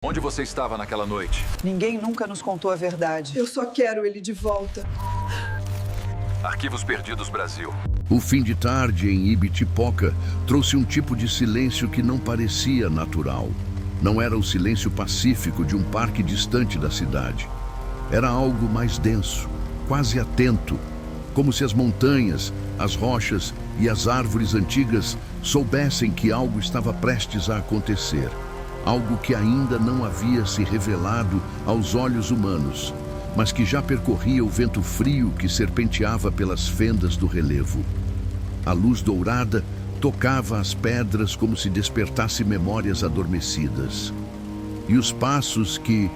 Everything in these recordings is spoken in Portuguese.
Onde você estava naquela noite? Ninguém nunca nos contou a verdade. Eu só quero ele de volta. Arquivos Perdidos Brasil. O fim de tarde em Ibitipoca trouxe um tipo de silêncio que não parecia natural. Não era o silêncio pacífico de um parque distante da cidade. Era algo mais denso, quase atento, como se as montanhas, as rochas e as árvores antigas soubessem que algo estava prestes a acontecer. Algo que ainda não havia se revelado aos olhos humanos, mas que já percorria o vento frio que serpenteava pelas fendas do relevo. A luz dourada tocava as pedras como se despertasse memórias adormecidas. E os passos que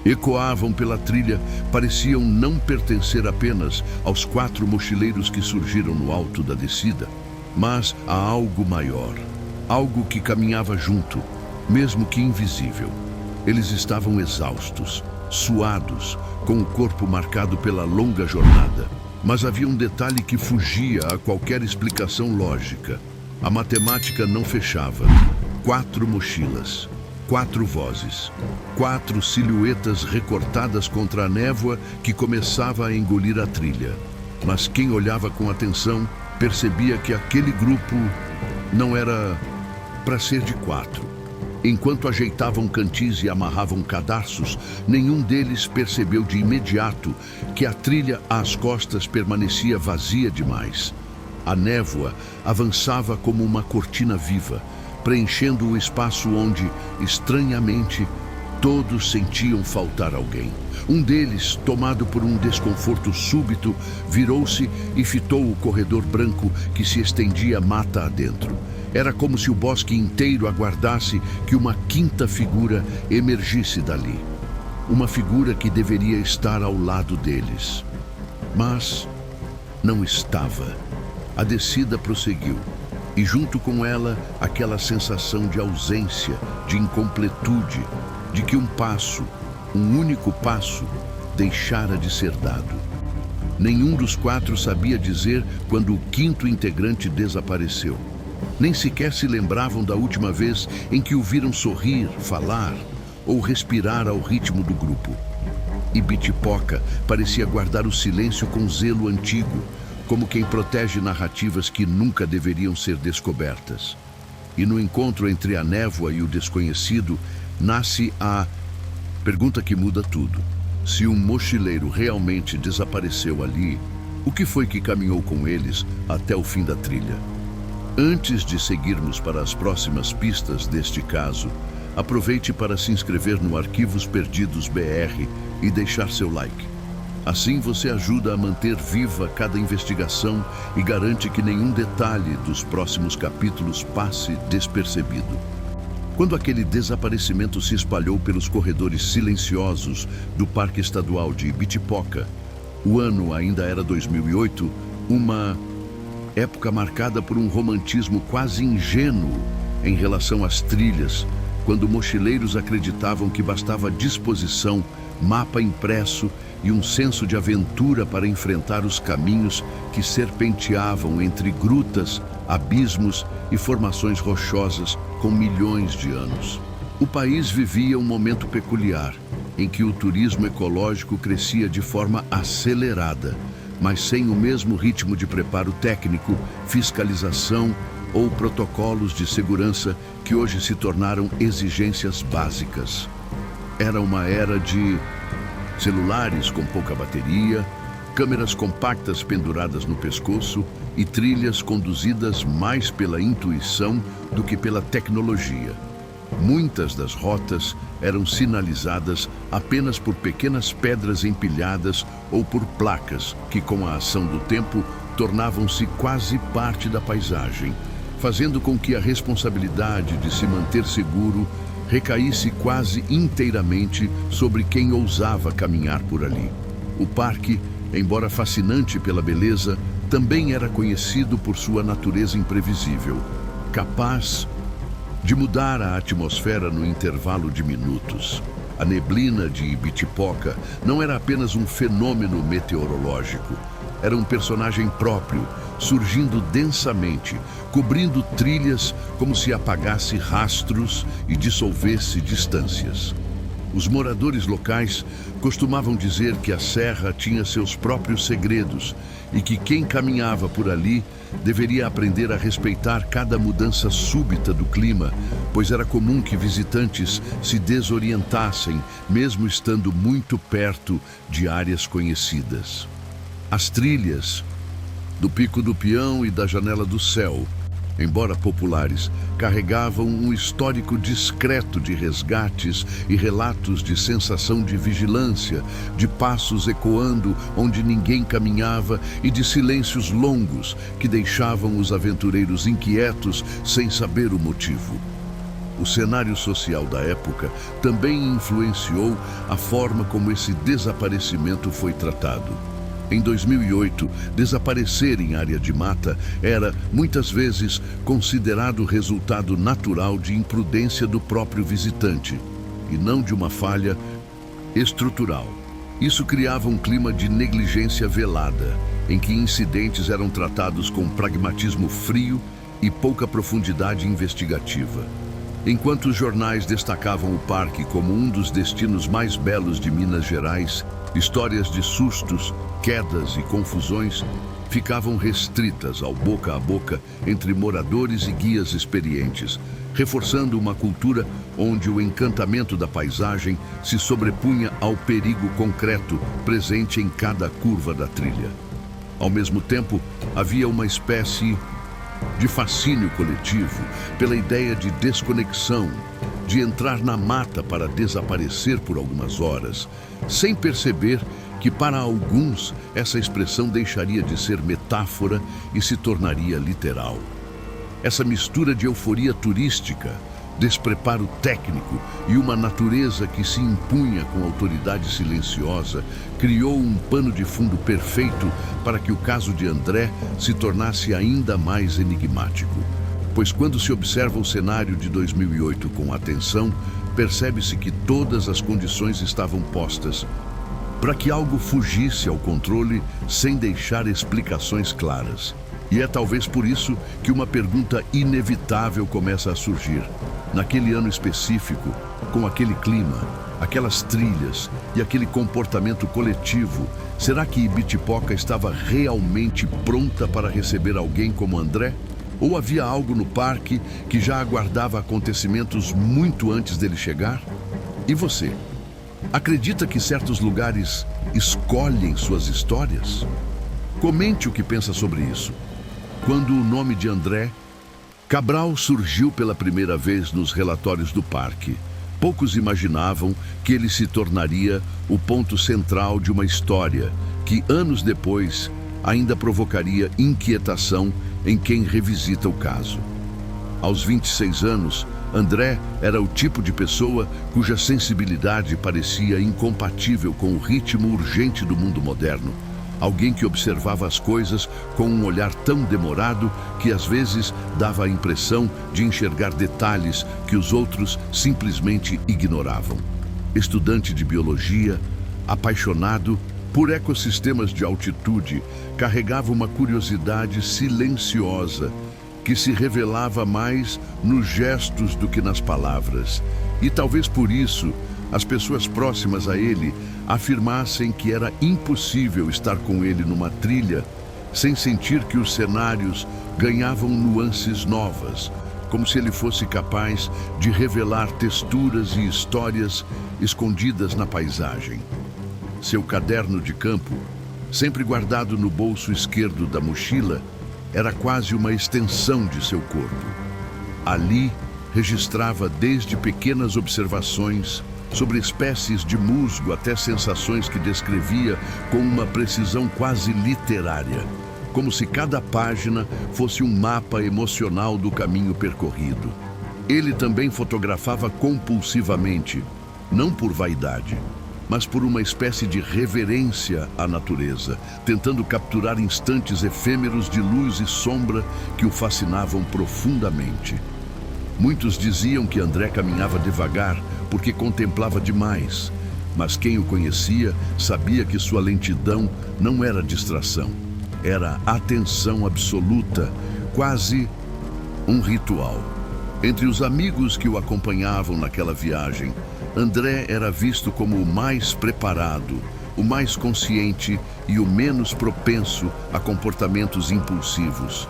ecoavam pela trilha pareciam não pertencer apenas aos 4 mochileiros que surgiram no alto da descida, mas a algo maior, algo que caminhava junto, mesmo que invisível. Eles estavam exaustos, suados, com o corpo marcado pela longa jornada. Mas havia um detalhe que fugia a qualquer explicação lógica. A matemática não fechava. 4 mochilas, 4 vozes, 4 silhuetas recortadas contra a névoa que começava a engolir a trilha. Mas quem olhava com atenção percebia que aquele grupo não era para ser de 4. Enquanto ajeitavam cantis e amarravam cadarços, nenhum deles percebeu de imediato que a trilha às costas permanecia vazia demais. A névoa avançava como uma cortina viva, preenchendo o espaço onde, estranhamente, todos sentiam faltar alguém. Um deles, tomado por um desconforto súbito, virou-se e fitou o corredor branco que se estendia mata adentro. Era como se o bosque inteiro aguardasse que uma quinta figura emergisse dali. Uma figura que deveria estar ao lado deles. Mas não estava. A descida prosseguiu. E junto com ela, aquela sensação de ausência, de incompletude, de que um passo, um único passo, deixara de ser dado. Nenhum dos 4 sabia dizer quando o 5º integrante desapareceu. Nem sequer se lembravam da última vez em que o viram sorrir, falar ou respirar ao ritmo do grupo. Ibitipoca parecia guardar o silêncio com zelo antigo, como quem protege narrativas que nunca deveriam ser descobertas. E no encontro entre a névoa e o desconhecido, nasce a pergunta que muda tudo. Se um mochileiro realmente desapareceu ali, o que foi que caminhou com eles até o fim da trilha? Antes de seguirmos para as próximas pistas deste caso, aproveite para se inscrever no Arquivos Perdidos BR e deixar seu like. Assim você ajuda a manter viva cada investigação e garante que nenhum detalhe dos próximos capítulos passe despercebido. Quando aquele desaparecimento se espalhou pelos corredores silenciosos do Parque Estadual de Ibitipoca, o ano ainda era 2008, uma época marcada por um romantismo quase ingênuo em relação às trilhas, quando mochileiros acreditavam que bastava disposição, mapa impresso e um senso de aventura para enfrentar os caminhos que serpenteavam entre grutas, abismos e formações rochosas com milhões de anos. O país vivia um momento peculiar, em que o turismo ecológico crescia de forma acelerada, mas sem o mesmo ritmo de preparo técnico, fiscalização ou protocolos de segurança que hoje se tornaram exigências básicas. Era uma era de celulares com pouca bateria, câmeras compactas penduradas no pescoço e trilhas conduzidas mais pela intuição do que pela tecnologia. Muitas das rotas eram sinalizadas apenas por pequenas pedras empilhadas ou por placas que, com a ação do tempo, tornavam-se quase parte da paisagem, fazendo com que a responsabilidade de se manter seguro recaísse quase inteiramente sobre quem ousava caminhar por ali. O parque, embora fascinante pela beleza, também era conhecido por sua natureza imprevisível, capaz de mudar a atmosfera no intervalo de minutos. A neblina de Ibitipoca não era apenas um fenômeno meteorológico, era um personagem próprio, surgindo densamente, cobrindo trilhas como se apagasse rastros e dissolvesse distâncias. Os moradores locais costumavam dizer que a serra tinha seus próprios segredos e que quem caminhava por ali deveria aprender a respeitar cada mudança súbita do clima, pois era comum que visitantes se desorientassem, mesmo estando muito perto de áreas conhecidas. As trilhas do Pico do Peão e da Janela do Céu, embora populares, carregavam um histórico discreto de resgates e relatos de sensação de vigilância, de passos ecoando onde ninguém caminhava e de silêncios longos que deixavam os aventureiros inquietos sem saber o motivo. O cenário social da época também influenciou a forma como esse desaparecimento foi tratado. Em 2008, desaparecer em área de mata era, muitas vezes, considerado resultado natural de imprudência do próprio visitante, e não de uma falha estrutural. Isso criava um clima de negligência velada, em que incidentes eram tratados com pragmatismo frio e pouca profundidade investigativa. Enquanto os jornais destacavam o parque como um dos destinos mais belos de Minas Gerais, histórias de sustos, quedas e confusões ficavam restritas ao boca a boca entre moradores e guias experientes, reforçando uma cultura onde o encantamento da paisagem se sobrepunha ao perigo concreto presente em cada curva da trilha. Ao mesmo tempo, havia uma espécie de fascínio coletivo pela ideia de desconexão, de entrar na mata para desaparecer por algumas horas, sem perceber que para alguns essa expressão deixaria de ser metáfora e se tornaria literal. Essa mistura de euforia turística, despreparo técnico e uma natureza que se impunha com autoridade silenciosa criou um pano de fundo perfeito para que o caso de André se tornasse ainda mais enigmático. Pois quando se observa o cenário de 2008 com atenção, percebe-se que todas as condições estavam postas para que algo fugisse ao controle sem deixar explicações claras. E é talvez por isso que uma pergunta inevitável começa a surgir. Naquele ano específico, com aquele clima, aquelas trilhas e aquele comportamento coletivo, será que Ibitipoca estava realmente pronta para receber alguém como André? Ou havia algo no parque que já aguardava acontecimentos muito antes dele chegar? E você? Acredita que certos lugares escolhem suas histórias? Comente o que pensa sobre isso. Quando o nome de André Cabral surgiu pela primeira vez nos relatórios do parque, poucos imaginavam que ele se tornaria o ponto central de uma história que, anos depois, ainda provocaria inquietação em quem revisita o caso. Aos 26 anos, André era o tipo de pessoa cuja sensibilidade parecia incompatível com o ritmo urgente do mundo moderno. Alguém que observava as coisas com um olhar tão demorado que às vezes dava a impressão de enxergar detalhes que os outros simplesmente ignoravam. Estudante de biologia, apaixonado por ecossistemas de altitude, carregava uma curiosidade silenciosa que se revelava mais nos gestos do que nas palavras. E talvez por isso, as pessoas próximas a ele afirmassem que era impossível estar com ele numa trilha sem sentir que os cenários ganhavam nuances novas, como se ele fosse capaz de revelar texturas e histórias escondidas na paisagem. Seu caderno de campo, sempre guardado no bolso esquerdo da mochila, era quase uma extensão de seu corpo. Ali, registrava desde pequenas observações sobre espécies de musgo até sensações que descrevia com uma precisão quase literária, como se cada página fosse um mapa emocional do caminho percorrido. Ele também fotografava compulsivamente, não por vaidade, mas por uma espécie de reverência à natureza, tentando capturar instantes efêmeros de luz e sombra que o fascinavam profundamente. Muitos diziam que André caminhava devagar porque contemplava demais, mas quem o conhecia sabia que sua lentidão não era distração. era atenção absoluta, quase um ritual. Entre os amigos que o acompanhavam naquela viagem, André era visto como o mais preparado, o mais consciente e o menos propenso a comportamentos impulsivos.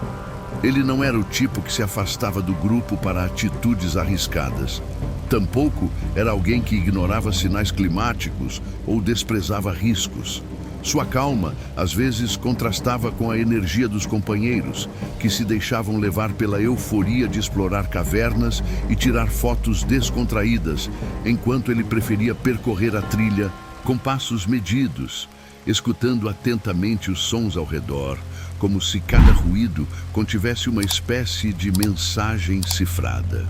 Ele não era o tipo que se afastava do grupo para atitudes arriscadas. Tampouco era alguém que ignorava sinais climáticos ou desprezava riscos. Sua calma, às vezes, contrastava com a energia dos companheiros, que se deixavam levar pela euforia de explorar cavernas e tirar fotos descontraídas, enquanto ele preferia percorrer a trilha com passos medidos, escutando atentamente os sons ao redor, como se cada ruído contivesse uma espécie de mensagem cifrada.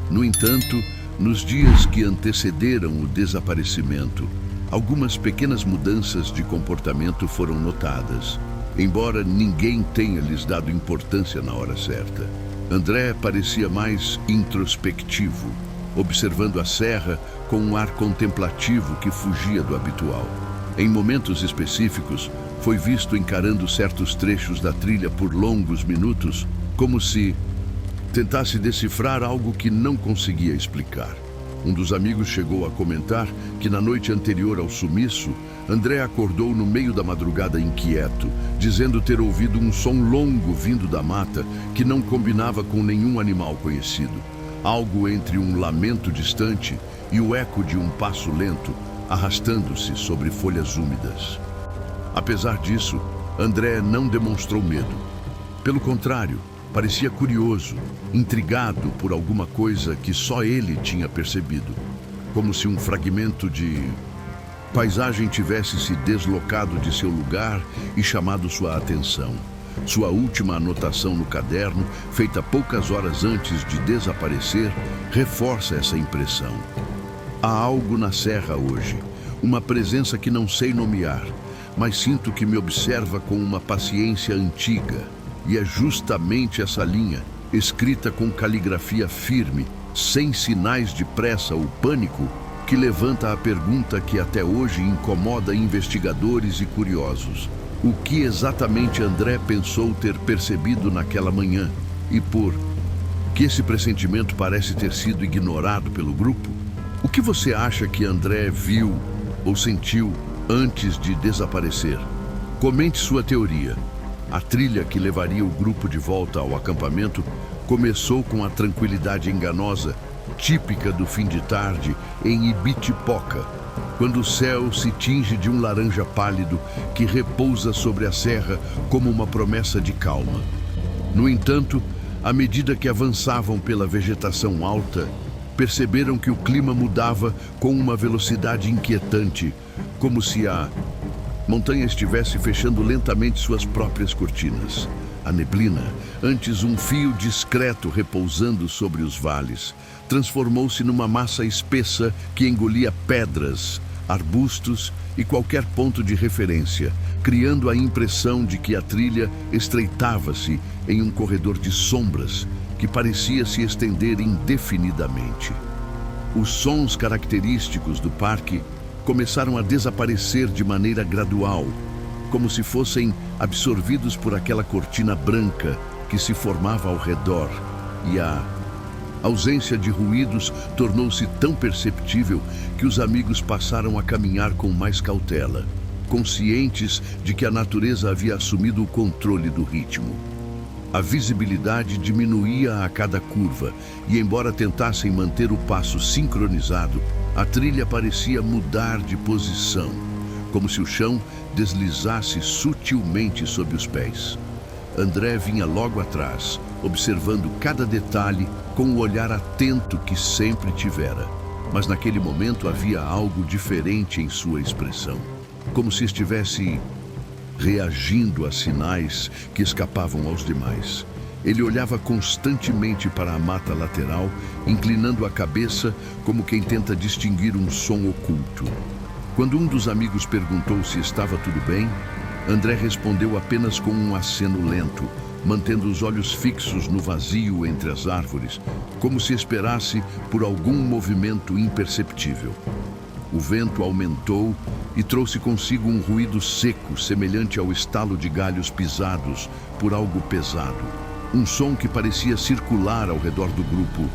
No entanto, nos dias que antecederam o desaparecimento, algumas pequenas mudanças de comportamento foram notadas, embora ninguém tenha lhes dado importância na hora certa. André parecia mais introspectivo, observando a serra com um ar contemplativo que fugia do habitual. Em momentos específicos, foi visto encarando certos trechos da trilha por longos minutos, como se tentasse decifrar algo que não conseguia explicar. Um dos amigos chegou a comentar que na noite anterior ao sumiço, André acordou no meio da madrugada inquieto, dizendo ter ouvido um som longo vindo da mata que não combinava com nenhum animal conhecido. Algo entre um lamento distante e o eco de um passo lento, arrastando-se sobre folhas úmidas. Apesar disso, André não demonstrou medo. Pelo contrário, parecia curioso, intrigado por alguma coisa que só ele tinha percebido, como se um fragmento de paisagem tivesse se deslocado de seu lugar e chamado sua atenção. Sua última anotação no caderno, feita poucas horas antes de desaparecer, reforça essa impressão. Há algo na serra hoje, uma presença que não sei nomear, mas sinto que me observa com uma paciência antiga. E é justamente essa linha, escrita com caligrafia firme, sem sinais de pressa ou pânico, que levanta a pergunta que até hoje incomoda investigadores e curiosos. O que exatamente André pensou ter percebido naquela manhã? E por que esse pressentimento parece ter sido ignorado pelo grupo? O que você acha que André viu ou sentiu antes de desaparecer? Comente sua teoria. A trilha que levaria o grupo de volta ao acampamento começou com a tranquilidade enganosa, típica do fim de tarde em Ibitipoca, quando o céu se tinge de um laranja pálido que repousa sobre a serra como uma promessa de calma. No entanto, à medida que avançavam pela vegetação alta, perceberam que o clima mudava com uma velocidade inquietante, como se a montanha estivesse fechando lentamente suas próprias cortinas. A neblina, antes um fio discreto repousando sobre os vales, transformou-se numa massa espessa que engolia pedras, arbustos e qualquer ponto de referência, criando a impressão de que a trilha estreitava-se em um corredor de sombras que parecia se estender indefinidamente. Os sons característicos do parque começaram a desaparecer de maneira gradual, como se fossem absorvidos por aquela cortina branca que se formava ao redor, e a ausência de ruídos tornou-se tão perceptível que os amigos passaram a caminhar com mais cautela, conscientes de que a natureza havia assumido o controle do ritmo. A visibilidade diminuía a cada curva e, embora tentassem manter o passo sincronizado, a trilha parecia mudar de posição, como se o chão deslizasse sutilmente sob os pés. André vinha logo atrás, observando cada detalhe com o olhar atento que sempre tivera. Mas naquele momento havia algo diferente em sua expressão, como se estivesse reagindo a sinais que escapavam aos demais. Ele olhava constantemente para a mata lateral, inclinando a cabeça como quem tenta distinguir um som oculto. Quando um dos amigos perguntou se estava tudo bem, André respondeu apenas com um aceno lento, mantendo os olhos fixos no vazio entre as árvores, como se esperasse por algum movimento imperceptível. O vento aumentou e trouxe consigo um ruído seco, semelhante ao estalo de galhos pisados por algo pesado. Um som que parecia circular ao redor do grupo,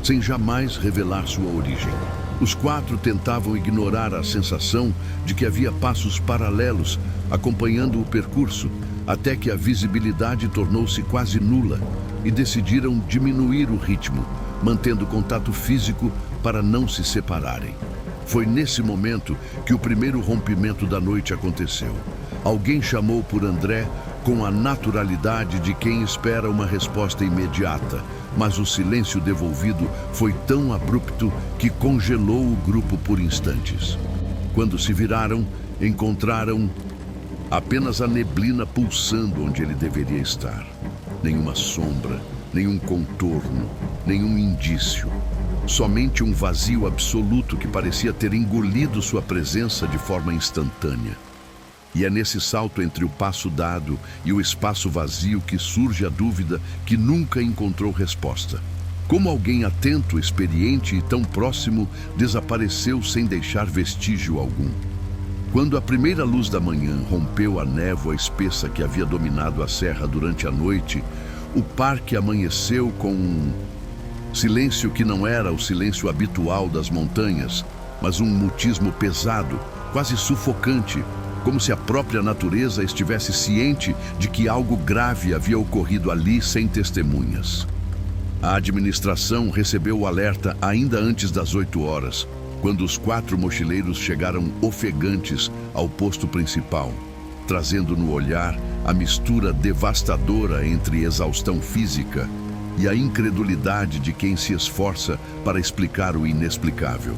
sem jamais revelar sua origem. Os quatro tentavam ignorar a sensação de que havia passos paralelos acompanhando o percurso, até que a visibilidade tornou-se quase nula e decidiram diminuir o ritmo, mantendo contato físico para não se separarem. Foi nesse momento que o primeiro rompimento da noite aconteceu. Alguém chamou por André com a naturalidade de quem espera uma resposta imediata, mas o silêncio devolvido foi tão abrupto que congelou o grupo por instantes. Quando se viraram, encontraram apenas a neblina pulsando onde ele deveria estar. Nenhuma sombra, nenhum contorno, nenhum indício. Somente um vazio absoluto que parecia ter engolido sua presença de forma instantânea. E é nesse salto entre o passo dado e o espaço vazio que surge a dúvida que nunca encontrou resposta. Como alguém atento, experiente e tão próximo desapareceu sem deixar vestígio algum? Quando a primeira luz da manhã rompeu a névoa espessa que havia dominado a serra durante a noite, o parque amanheceu com um silêncio que não era o silêncio habitual das montanhas, mas um mutismo pesado, quase sufocante, como se a própria natureza estivesse ciente de que algo grave havia ocorrido ali sem testemunhas. A administração recebeu o alerta ainda antes das 8 horas, quando os 4 mochileiros chegaram ofegantes ao posto principal, trazendo no olhar a mistura devastadora entre exaustão física e a incredulidade de quem se esforça para explicar o inexplicável.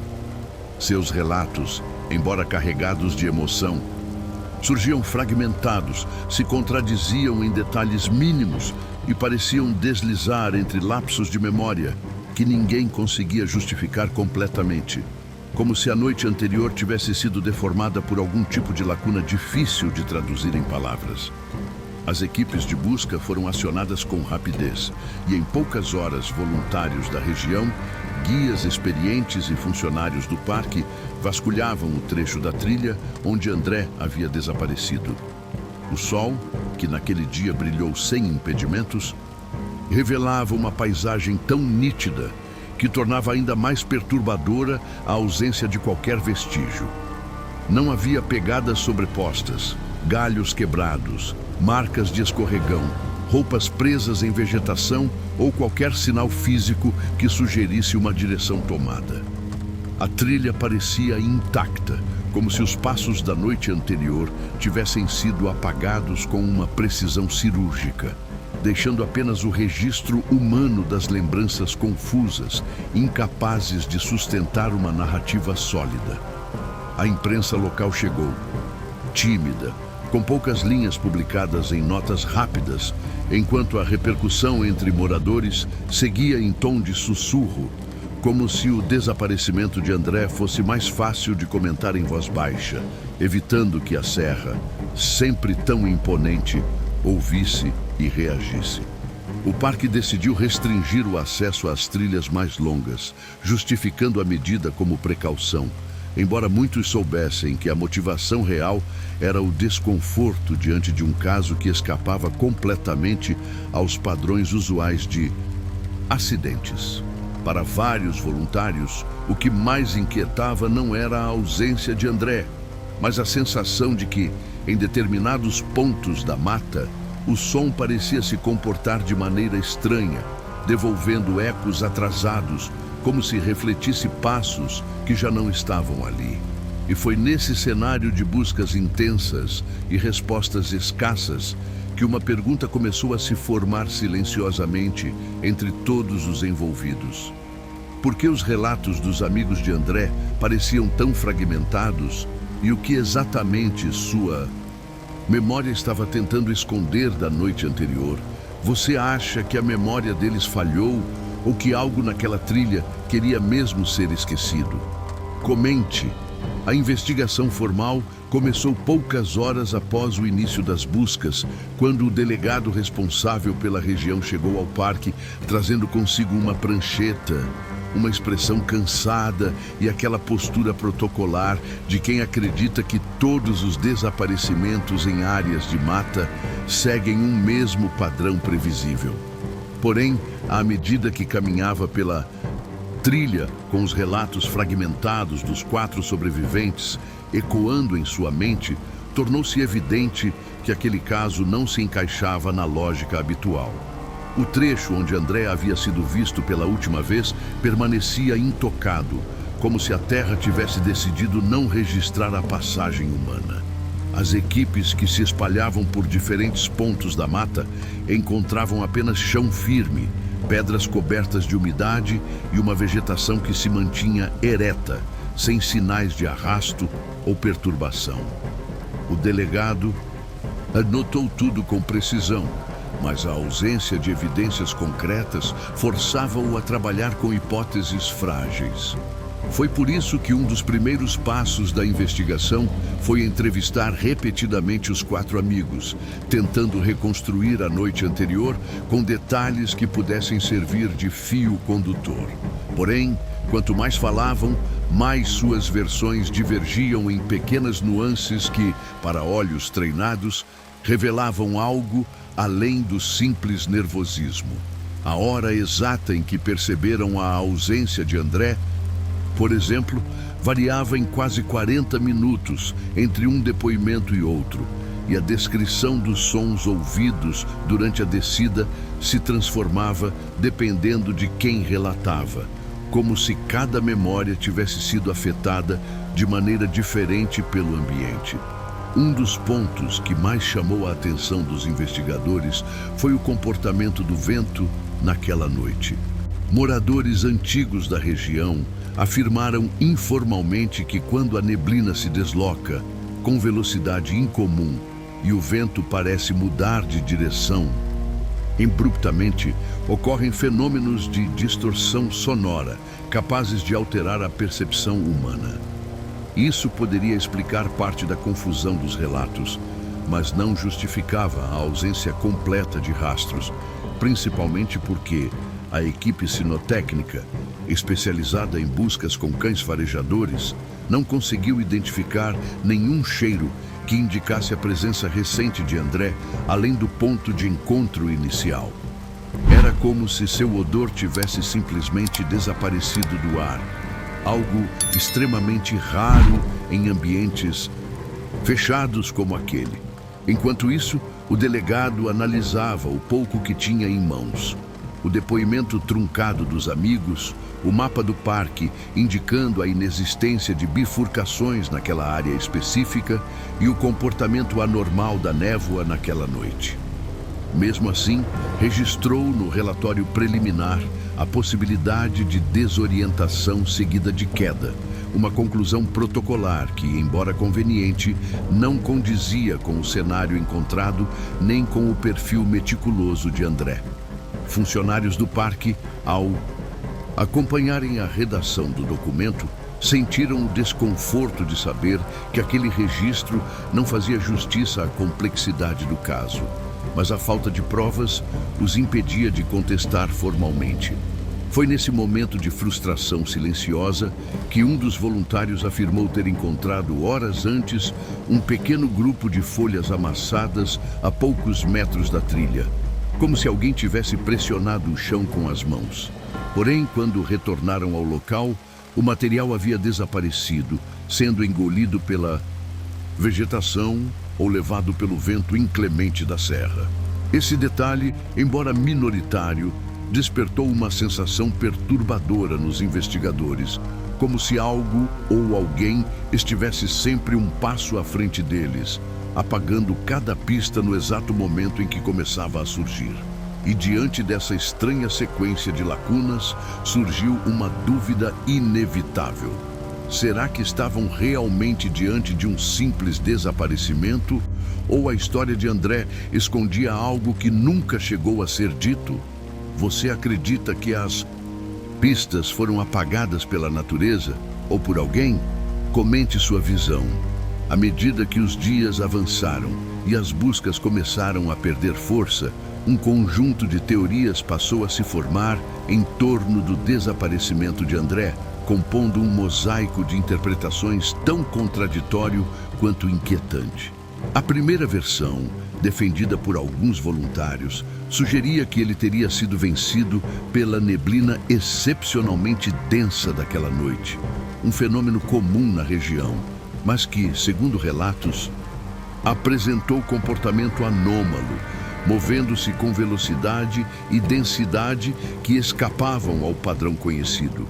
Seus relatos, embora carregados de emoção, surgiam fragmentados, se contradiziam em detalhes mínimos e pareciam deslizar entre lapsos de memória que ninguém conseguia justificar completamente, como se a noite anterior tivesse sido deformada por algum tipo de lacuna difícil de traduzir em palavras. As equipes de busca foram acionadas com rapidez e em poucas horas voluntários da região, guias experientes e funcionários do parque vasculhavam o trecho da trilha onde André havia desaparecido. O sol, que naquele dia brilhou sem impedimentos, revelava uma paisagem tão nítida que tornava ainda mais perturbadora a ausência de qualquer vestígio. Não havia pegadas sobrepostas, galhos quebrados, marcas de escorregão, roupas presas em vegetação ou qualquer sinal físico que sugerisse uma direção tomada. A trilha parecia intacta, como se os passos da noite anterior tivessem sido apagados com uma precisão cirúrgica, deixando apenas o registro humano das lembranças confusas, incapazes de sustentar uma narrativa sólida. A imprensa local chegou, tímida, com poucas linhas publicadas em notas rápidas, enquanto a repercussão entre moradores seguia em tom de sussurro, como se o desaparecimento de André fosse mais fácil de comentar em voz baixa, evitando que a serra, sempre tão imponente, ouvisse e reagisse. O parque decidiu restringir o acesso às trilhas mais longas, justificando a medida como precaução, embora muitos soubessem que a motivação real era o desconforto diante de um caso que escapava completamente aos padrões usuais de acidentes. Para vários voluntários, o que mais inquietava não era a ausência de André, mas a sensação de que, em determinados pontos da mata, o som parecia se comportar de maneira estranha, devolvendo ecos atrasados, como se refletisse passos que já não estavam ali. E foi nesse cenário de buscas intensas e respostas escassas que uma pergunta começou a se formar silenciosamente entre todos os envolvidos. Por que os relatos dos amigos de André pareciam tão fragmentados e o que exatamente sua memória estava tentando esconder da noite anterior? Você acha que a memória deles falhou ou que algo naquela trilha queria mesmo ser esquecido? Comente. A investigação formal começou poucas horas após o início das buscas, quando o delegado responsável pela região chegou ao parque, trazendo consigo uma prancheta, uma expressão cansada e aquela postura protocolar de quem acredita que todos os desaparecimentos em áreas de mata seguem um mesmo padrão previsível. Porém, à medida que caminhava pela trilha com os relatos fragmentados dos 4 sobreviventes ecoando em sua mente, tornou-se evidente que aquele caso não se encaixava na lógica habitual. O trecho onde André havia sido visto pela última vez permanecia intocado, como se a Terra tivesse decidido não registrar a passagem humana. As equipes que se espalhavam por diferentes pontos da mata encontravam apenas chão firme, pedras cobertas de umidade e uma vegetação que se mantinha ereta, sem sinais de arrasto ou perturbação. O delegado anotou tudo com precisão, mas a ausência de evidências concretas forçava-o a trabalhar com hipóteses frágeis. Foi por isso que um dos primeiros passos da investigação foi entrevistar repetidamente os 4 amigos, tentando reconstruir a noite anterior com detalhes que pudessem servir de fio condutor. Porém, quanto mais falavam, mais suas versões divergiam em pequenas nuances que, para olhos treinados, revelavam algo além do simples nervosismo. A hora exata em que perceberam a ausência de André, por exemplo, variava em quase 40 minutos entre um depoimento e outro, e a descrição dos sons ouvidos durante a descida se transformava dependendo de quem relatava, como se cada memória tivesse sido afetada de maneira diferente pelo ambiente. Um dos pontos que mais chamou a atenção dos investigadores foi o comportamento do vento naquela noite. Moradores antigos da região afirmaram informalmente que quando a neblina se desloca com velocidade incomum e o vento parece mudar de direção, abruptamente ocorrem fenômenos de distorção sonora capazes de alterar a percepção humana. Isso poderia explicar parte da confusão dos relatos, mas não justificava a ausência completa de rastros, principalmente porque a equipe sinotécnica, especializada em buscas com cães farejadores, não conseguiu identificar nenhum cheiro que indicasse a presença recente de André, além do ponto de encontro inicial. Era como se seu odor tivesse simplesmente desaparecido do ar, algo extremamente raro em ambientes fechados como aquele. Enquanto isso, o delegado analisava o pouco que tinha em mãos. O depoimento truncado dos amigos, o mapa do parque indicando a inexistência de bifurcações naquela área específica e o comportamento anormal da névoa naquela noite. Mesmo assim, registrou no relatório preliminar a possibilidade de desorientação seguida de queda, uma conclusão protocolar que, embora conveniente, não condizia com o cenário encontrado nem com o perfil meticuloso de André. Funcionários do parque, ao acompanharem a redação do documento, sentiram o desconforto de saber que aquele registro não fazia justiça à complexidade do caso, mas a falta de provas os impedia de contestar formalmente. Foi nesse momento de frustração silenciosa que um dos voluntários afirmou ter encontrado horas antes um pequeno grupo de folhas amassadas a poucos metros da trilha, como se alguém tivesse pressionado o chão com as mãos. Porém, quando retornaram ao local, o material havia desaparecido, sendo engolido pela vegetação ou levado pelo vento inclemente da serra. Esse detalhe, embora minoritário, despertou uma sensação perturbadora nos investigadores, como se algo ou alguém estivesse sempre um passo à frente deles, apagando cada pista no exato momento em que começava a surgir. E diante dessa estranha sequência de lacunas, surgiu uma dúvida inevitável. Será que estavam realmente diante de um simples desaparecimento? Ou a história de André escondia algo que nunca chegou a ser dito? Você acredita que as pistas foram apagadas pela natureza ou por alguém? Comente sua visão. À medida que os dias avançaram e as buscas começaram a perder força, um conjunto de teorias passou a se formar em torno do desaparecimento de André, compondo um mosaico de interpretações tão contraditório quanto inquietante. A primeira versão, defendida por alguns voluntários, sugeria que ele teria sido vencido pela neblina excepcionalmente densa daquela noite, um fenômeno comum na região, mas que, segundo relatos, apresentou comportamento anômalo, movendo-se com velocidade e densidade que escapavam ao padrão conhecido.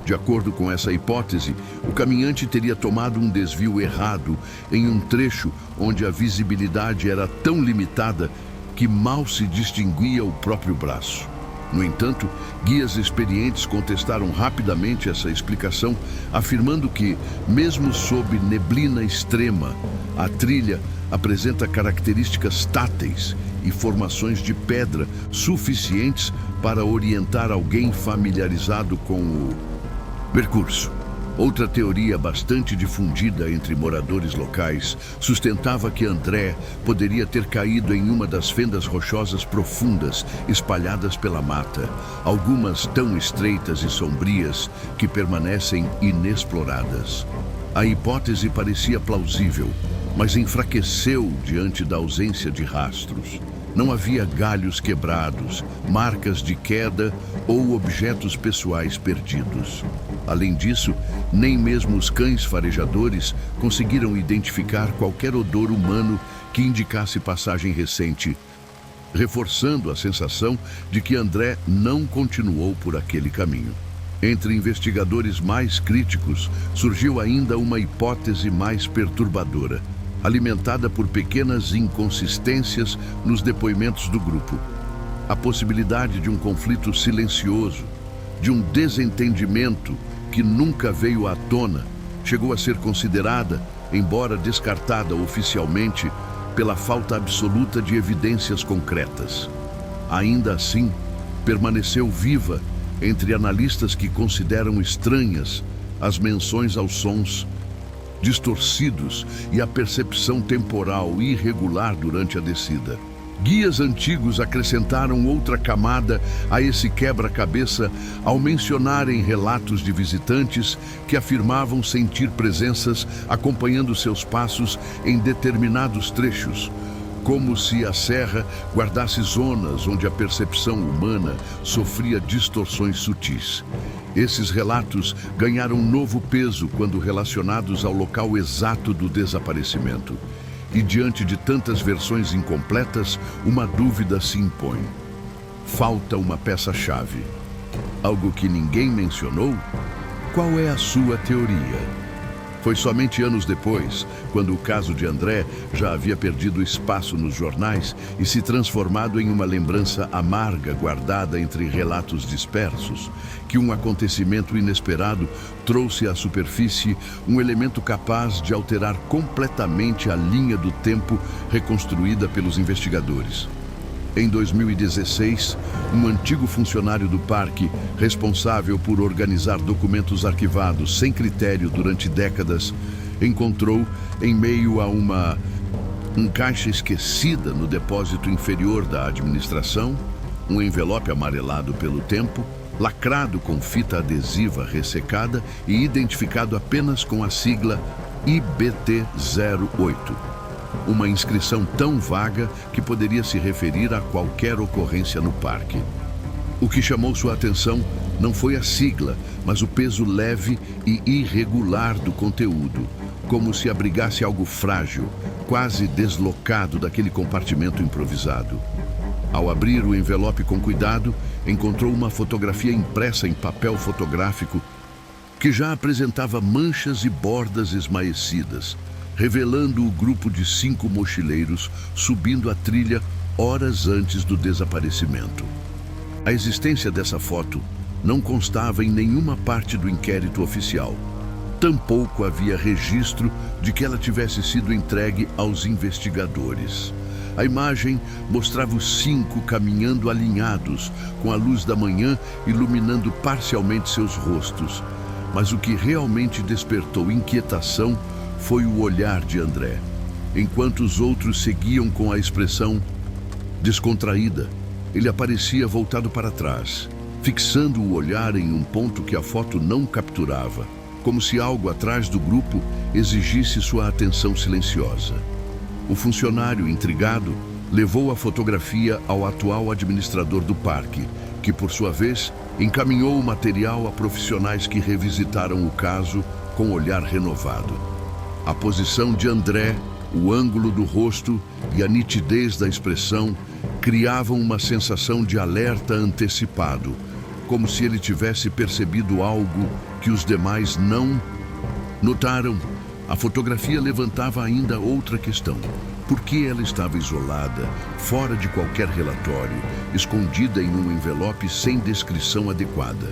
De acordo com essa hipótese, o caminhante teria tomado um desvio errado em um trecho onde a visibilidade era tão limitada que mal se distinguia o próprio braço. No entanto, guias experientes contestaram rapidamente essa explicação, afirmando que, mesmo sob neblina extrema, a trilha apresenta características táteis e formações de pedra suficientes para orientar alguém familiarizado com o percurso. Outra teoria bastante difundida entre moradores locais sustentava que André poderia ter caído em uma das fendas rochosas profundas espalhadas pela mata, algumas tão estreitas e sombrias que permanecem inexploradas. A hipótese parecia plausível, mas enfraqueceu diante da ausência de rastros. Não havia galhos quebrados, marcas de queda ou objetos pessoais perdidos. Além disso, nem mesmo os cães farejadores conseguiram identificar qualquer odor humano que indicasse passagem recente, reforçando a sensação de que André não continuou por aquele caminho. Entre investigadores mais críticos, surgiu ainda uma hipótese mais perturbadora, alimentada por pequenas inconsistências nos depoimentos do grupo. A possibilidade de um conflito silencioso, de um desentendimento que nunca veio à tona, chegou a ser considerada, embora descartada oficialmente, pela falta absoluta de evidências concretas. Ainda assim, permaneceu viva entre analistas que consideram estranhas as menções aos sons distorcidos e a percepção temporal irregular durante a descida. Guias antigos acrescentaram outra camada a esse quebra-cabeça ao mencionarem relatos de visitantes que afirmavam sentir presenças acompanhando seus passos em determinados trechos, como se a serra guardasse zonas onde a percepção humana sofria distorções sutis. Esses relatos ganharam novo peso quando relacionados ao local exato do desaparecimento. E diante de tantas versões incompletas, uma dúvida se impõe. Falta uma peça-chave. Algo que ninguém mencionou? Qual é a sua teoria? Foi somente anos depois, quando o caso de André já havia perdido espaço nos jornais e se transformado em uma lembrança amarga guardada entre relatos dispersos, que um acontecimento inesperado trouxe à superfície um elemento capaz de alterar completamente a linha do tempo reconstruída pelos investigadores. Em 2016, um antigo funcionário do parque, responsável por organizar documentos arquivados sem critério durante décadas, encontrou, em meio a uma caixa esquecida no depósito inferior da administração, um envelope amarelado pelo tempo, lacrado com fita adesiva ressecada e identificado apenas com a sigla IBT-08. Uma inscrição tão vaga que poderia se referir a qualquer ocorrência no parque. O que chamou sua atenção não foi a sigla, mas o peso leve e irregular do conteúdo, como se abrigasse algo frágil, quase deslocado daquele compartimento improvisado. Ao abrir o envelope com cuidado, encontrou uma fotografia impressa em papel fotográfico que já apresentava manchas e bordas esmaecidas, revelando o grupo de 5 mochileiros subindo a trilha horas antes do desaparecimento. A existência dessa foto não constava em nenhuma parte do inquérito oficial. Tampouco havia registro de que ela tivesse sido entregue aos investigadores. A imagem mostrava os 5 caminhando alinhados, com a luz da manhã iluminando parcialmente seus rostos. Mas o que realmente despertou inquietação foi o olhar de André, enquanto os outros seguiam com a expressão descontraída. Ele aparecia voltado para trás, fixando o olhar em um ponto que a foto não capturava, como se algo atrás do grupo exigisse sua atenção silenciosa. O funcionário, intrigado, levou a fotografia ao atual administrador do parque, que, por sua vez, encaminhou o material a profissionais que revisitaram o caso com olhar renovado. A posição de André, o ângulo do rosto e a nitidez da expressão criavam uma sensação de alerta antecipado, como se ele tivesse percebido algo que os demais não notaram. A fotografia levantava ainda outra questão. Por que ela estava isolada, fora de qualquer relatório, escondida em um envelope sem descrição adequada?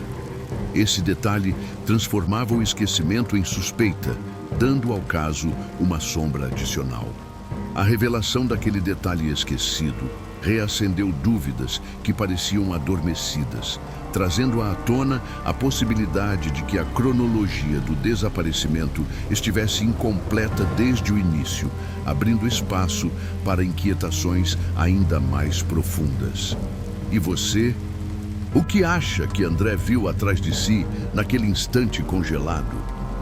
Esse detalhe transformava o esquecimento em suspeita, dando ao caso uma sombra adicional. A revelação daquele detalhe esquecido reacendeu dúvidas que pareciam adormecidas, trazendo à tona a possibilidade de que a cronologia do desaparecimento estivesse incompleta desde o início, abrindo espaço para inquietações ainda mais profundas. E você? O que acha que André viu atrás de si naquele instante congelado?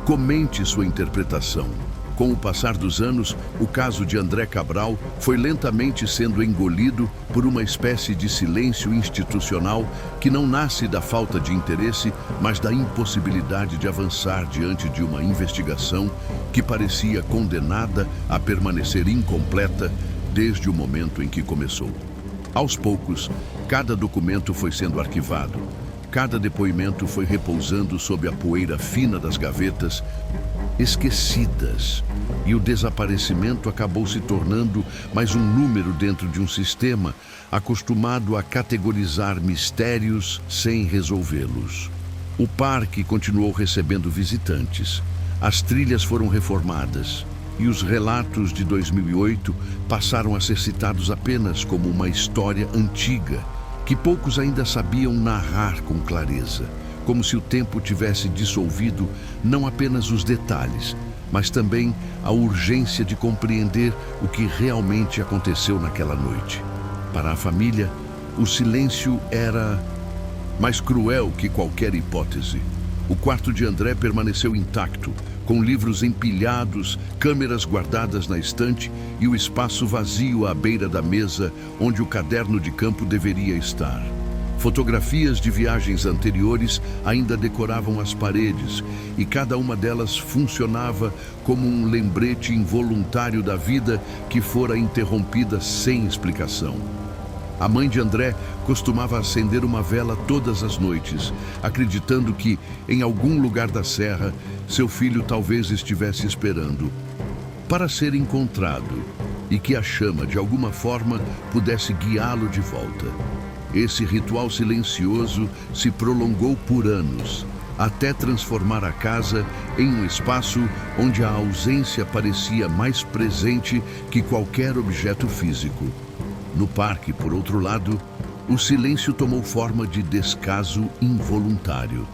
Comente sua interpretação. Com o passar dos anos, o caso de André Cabral foi lentamente sendo engolido por uma espécie de silêncio institucional que não nasce da falta de interesse, mas da impossibilidade de avançar diante de uma investigação que parecia condenada a permanecer incompleta desde o momento em que começou. Aos poucos, cada documento foi sendo arquivado, cada depoimento foi repousando sob a poeira fina das gavetas, esquecidas, e o desaparecimento acabou se tornando mais um número dentro de um sistema acostumado a categorizar mistérios sem resolvê-los. O parque continuou recebendo visitantes, as trilhas foram reformadas e os relatos de 2008 passaram a ser citados apenas como uma história antiga que poucos ainda sabiam narrar com clareza, como se o tempo tivesse dissolvido não apenas os detalhes, mas também a urgência de compreender o que realmente aconteceu naquela noite. Para a família, o silêncio era mais cruel que qualquer hipótese. O quarto de André permaneceu intacto, com livros empilhados, câmeras guardadas na estante e o espaço vazio à beira da mesa onde o caderno de campo deveria estar. Fotografias de viagens anteriores ainda decoravam as paredes e cada uma delas funcionava como um lembrete involuntário da vida que fora interrompida sem explicação. A mãe de André costumava acender uma vela todas as noites, acreditando que, em algum lugar da serra, seu filho talvez estivesse esperando para ser encontrado e que a chama, de alguma forma, pudesse guiá-lo de volta. Esse ritual silencioso se prolongou por anos, até transformar a casa em um espaço onde a ausência parecia mais presente que qualquer objeto físico. No parque, por outro lado, o silêncio tomou forma de descaso involuntário.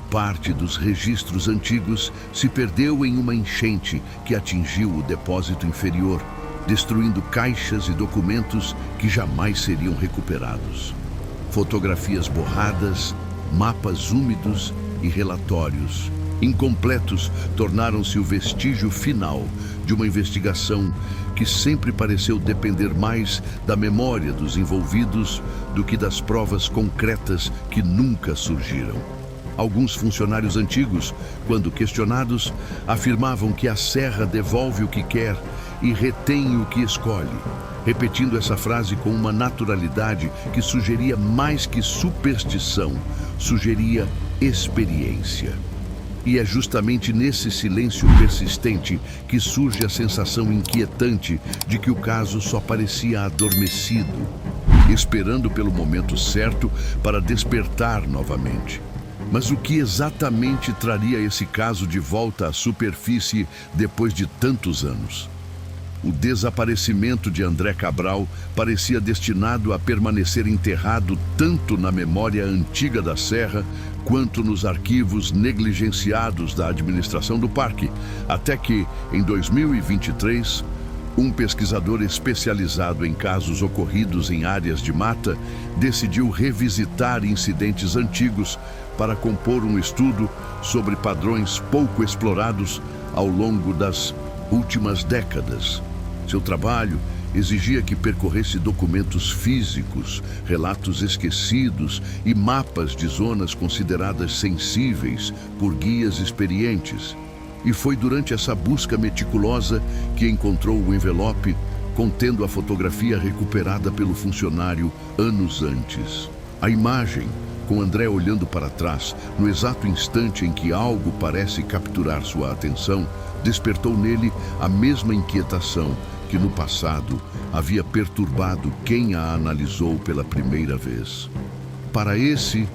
Parte dos registros antigos se perdeu em uma enchente que atingiu o depósito inferior, destruindo caixas e documentos que jamais seriam recuperados. Fotografias borradas, mapas úmidos e relatórios incompletos tornaram-se o vestígio final de uma investigação que sempre pareceu depender mais da memória dos envolvidos do que das provas concretas que nunca surgiram. Alguns funcionários antigos, quando questionados, afirmavam que a serra devolve o que quer e retém o que escolhe, repetindo essa frase com uma naturalidade que sugeria mais que superstição, sugeria experiência. E é justamente nesse silêncio persistente que surge a sensação inquietante de que o caso só parecia adormecido, esperando pelo momento certo para despertar novamente. Mas o que exatamente traria esse caso de volta à superfície depois de tantos anos? O desaparecimento de André Cabral parecia destinado a permanecer enterrado tanto na memória antiga da Serra quanto nos arquivos negligenciados da administração do parque, até que, em 2023, Um pesquisador especializado em casos ocorridos em áreas de mata decidiu revisitar incidentes antigos para compor um estudo sobre padrões pouco explorados ao longo das últimas décadas. Seu trabalho exigia que percorresse documentos físicos, relatos esquecidos e mapas de zonas consideradas sensíveis por guias experientes. E foi durante essa busca meticulosa que encontrou o envelope contendo a fotografia recuperada pelo funcionário anos antes. A imagem, com André olhando para trás, no exato instante em que algo parece capturar sua atenção, despertou nele a mesma inquietação que no passado havia perturbado quem a analisou pela primeira vez. Para esse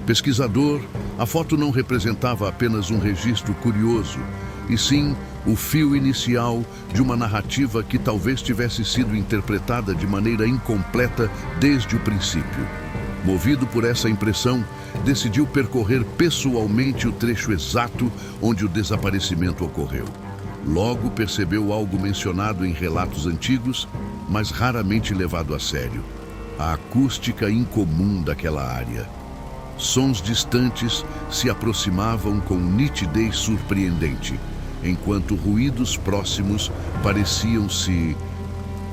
pesquisador, a foto não representava apenas um registro curioso, e sim o fio inicial de uma narrativa que talvez tivesse sido interpretada de maneira incompleta desde o princípio. Movido por essa impressão, decidiu percorrer pessoalmente o trecho exato onde o desaparecimento ocorreu. Logo percebeu algo mencionado em relatos antigos, mas raramente levado a sério: a acústica incomum daquela área. Sons distantes se aproximavam com nitidez surpreendente, enquanto ruídos próximos pareciam se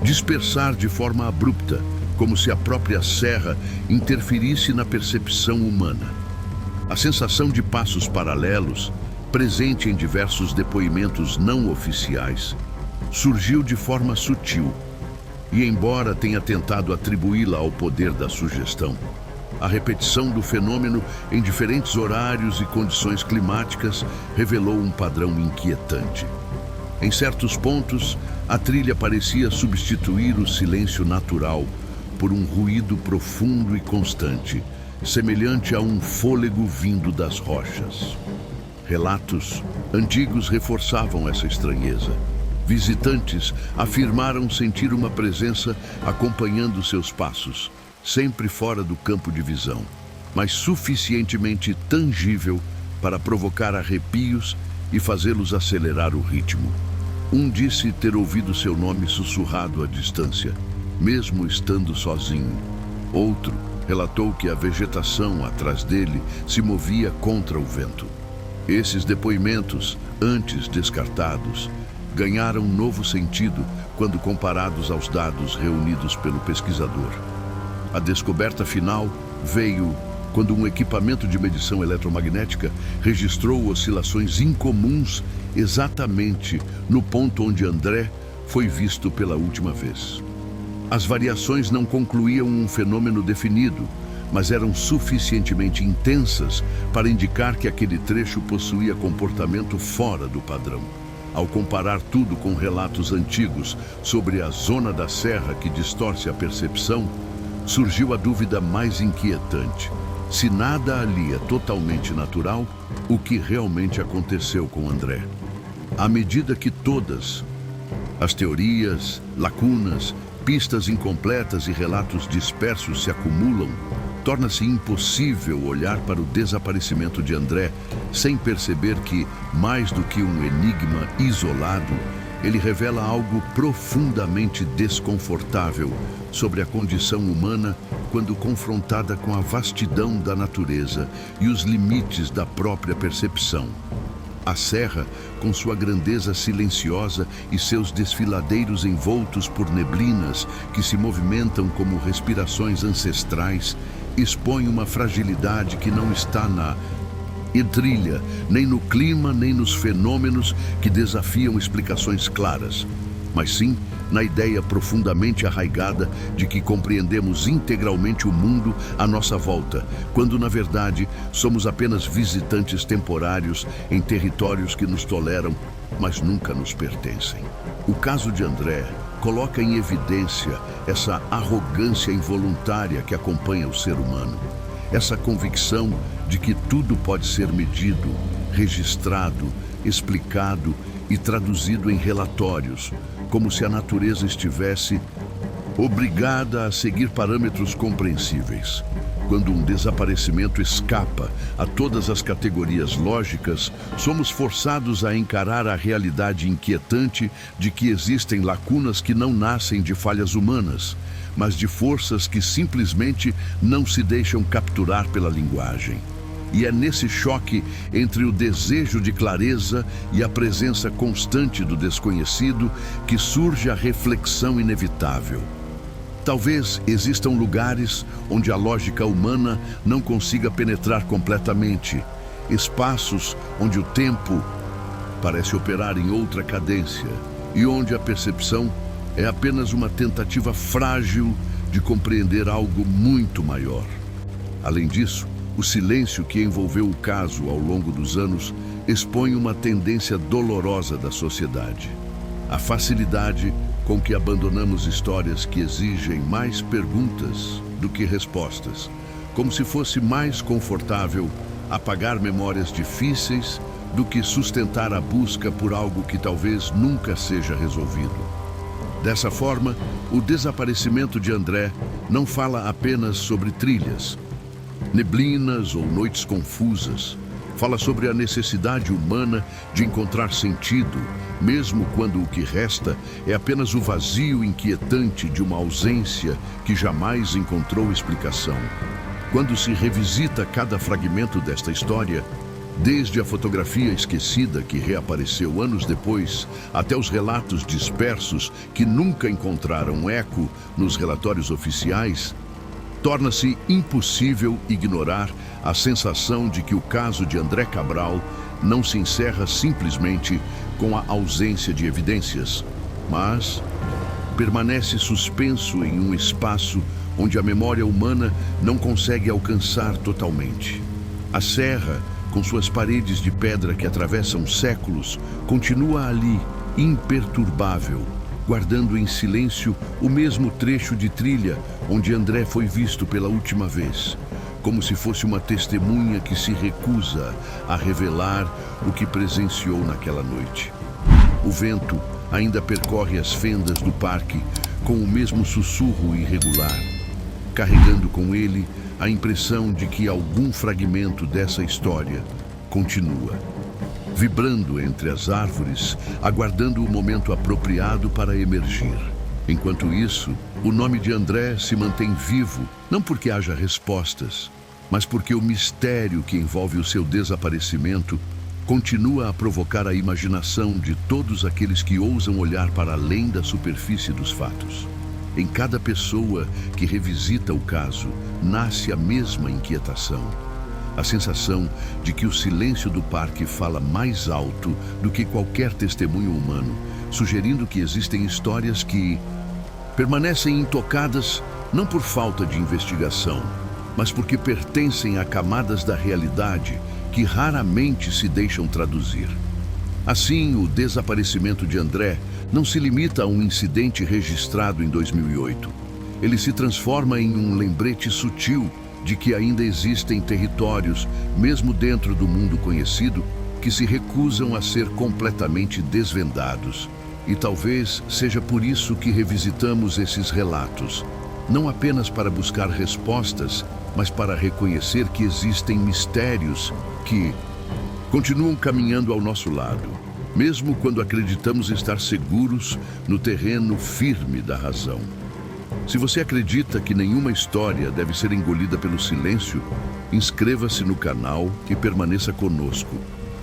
dispersar de forma abrupta, como se a própria serra interferisse na percepção humana. A sensação de passos paralelos, presente em diversos depoimentos não oficiais, surgiu de forma sutil, e embora tenha tentado atribuí-la ao poder da sugestão, a repetição do fenômeno em diferentes horários e condições climáticas revelou um padrão inquietante. Em certos pontos, a trilha parecia substituir o silêncio natural por um ruído profundo e constante, semelhante a um fôlego vindo das rochas. Relatos antigos reforçavam essa estranheza. Visitantes afirmaram sentir uma presença acompanhando seus passos, sempre fora do campo de visão, mas suficientemente tangível para provocar arrepios e fazê-los acelerar o ritmo. Um disse ter ouvido seu nome sussurrado à distância, mesmo estando sozinho. Outro relatou que a vegetação atrás dele se movia contra o vento. Esses depoimentos, antes descartados, ganharam novo sentido quando comparados aos dados reunidos pelo pesquisador. A descoberta final veio quando um equipamento de medição eletromagnética registrou oscilações incomuns exatamente no ponto onde André foi visto pela última vez. As variações não concluíam um fenômeno definido, mas eram suficientemente intensas para indicar que aquele trecho possuía comportamento fora do padrão. Ao comparar tudo com relatos antigos sobre a zona da serra que distorce a percepção, surgiu a dúvida mais inquietante: se nada ali é totalmente natural, o que realmente aconteceu com André? À medida que todas as teorias, lacunas, pistas incompletas e relatos dispersos se acumulam, torna-se impossível olhar para o desaparecimento de André sem perceber que, mais do que um enigma isolado, ele revela algo profundamente desconfortável sobre a condição humana quando confrontada com a vastidão da natureza e os limites da própria percepção. A serra, com sua grandeza silenciosa e seus desfiladeiros envoltos por neblinas que se movimentam como respirações ancestrais, expõe uma fragilidade que não está na trilha, nem no clima, nem nos fenômenos que desafiam explicações claras, mas sim na ideia profundamente arraigada de que compreendemos integralmente o mundo à nossa volta, quando, na verdade, somos apenas visitantes temporários em territórios que nos toleram, mas nunca nos pertencem. O caso de André coloca em evidência essa arrogância involuntária que acompanha o ser humano. Essa convicção de que tudo pode ser medido, registrado, explicado e traduzido em relatórios, como se a natureza estivesse obrigada a seguir parâmetros compreensíveis. Quando um desaparecimento escapa a todas as categorias lógicas, somos forçados a encarar a realidade inquietante de que existem lacunas que não nascem de falhas humanas, mas de forças que simplesmente não se deixam capturar pela linguagem. E é nesse choque entre o desejo de clareza e a presença constante do desconhecido que surge a reflexão inevitável. Talvez existam lugares onde a lógica humana não consiga penetrar completamente, espaços onde o tempo parece operar em outra cadência e onde a percepção é apenas uma tentativa frágil de compreender algo muito maior. Além disso, o silêncio que envolveu o caso ao longo dos anos expõe uma tendência dolorosa da sociedade. A facilidade com que abandonamos histórias que exigem mais perguntas do que respostas, como se fosse mais confortável apagar memórias difíceis do que sustentar a busca por algo que talvez nunca seja resolvido. Dessa forma, o desaparecimento de André não fala apenas sobre trilhas, neblinas ou noites confusas. Fala sobre a necessidade humana de encontrar sentido, mesmo quando o que resta é apenas o vazio inquietante de uma ausência que jamais encontrou explicação. Quando se revisita cada fragmento desta história, desde a fotografia esquecida que reapareceu anos depois, até os relatos dispersos que nunca encontraram eco nos relatórios oficiais, torna-se impossível ignorar a sensação de que o caso de André Cabral não se encerra simplesmente com a ausência de evidências, mas permanece suspenso em um espaço onde a memória humana não consegue alcançar totalmente. A serra, com suas paredes de pedra que atravessam séculos, continua ali, imperturbável, guardando em silêncio o mesmo trecho de trilha onde André foi visto pela última vez, como se fosse uma testemunha que se recusa a revelar o que presenciou naquela noite. O vento ainda percorre as fendas do parque com o mesmo sussurro irregular, carregando com ele a impressão de que algum fragmento dessa história continua, vibrando entre as árvores, aguardando o momento apropriado para emergir. Enquanto isso, o nome de André se mantém vivo, não porque haja respostas, mas porque o mistério que envolve o seu desaparecimento continua a provocar a imaginação de todos aqueles que ousam olhar para além da superfície dos fatos. Em cada pessoa que revisita o caso, nasce a mesma inquietação. A sensação de que o silêncio do parque fala mais alto do que qualquer testemunho humano, sugerindo que existem histórias que permanecem intocadas não por falta de investigação, mas porque pertencem a camadas da realidade que raramente se deixam traduzir. Assim, o desaparecimento de André não se limita a um incidente registrado em 2008. Ele se transforma em um lembrete sutil de que ainda existem territórios, mesmo dentro do mundo conhecido, que se recusam a ser completamente desvendados. E talvez seja por isso que revisitamos esses relatos, não apenas para buscar respostas, mas para reconhecer que existem mistérios que continuam caminhando ao nosso lado, mesmo quando acreditamos estar seguros no terreno firme da razão. Se você acredita que nenhuma história deve ser engolida pelo silêncio, inscreva-se no canal e permaneça conosco,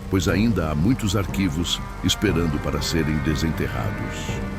pois ainda há muitos arquivos esperando para serem desenterrados.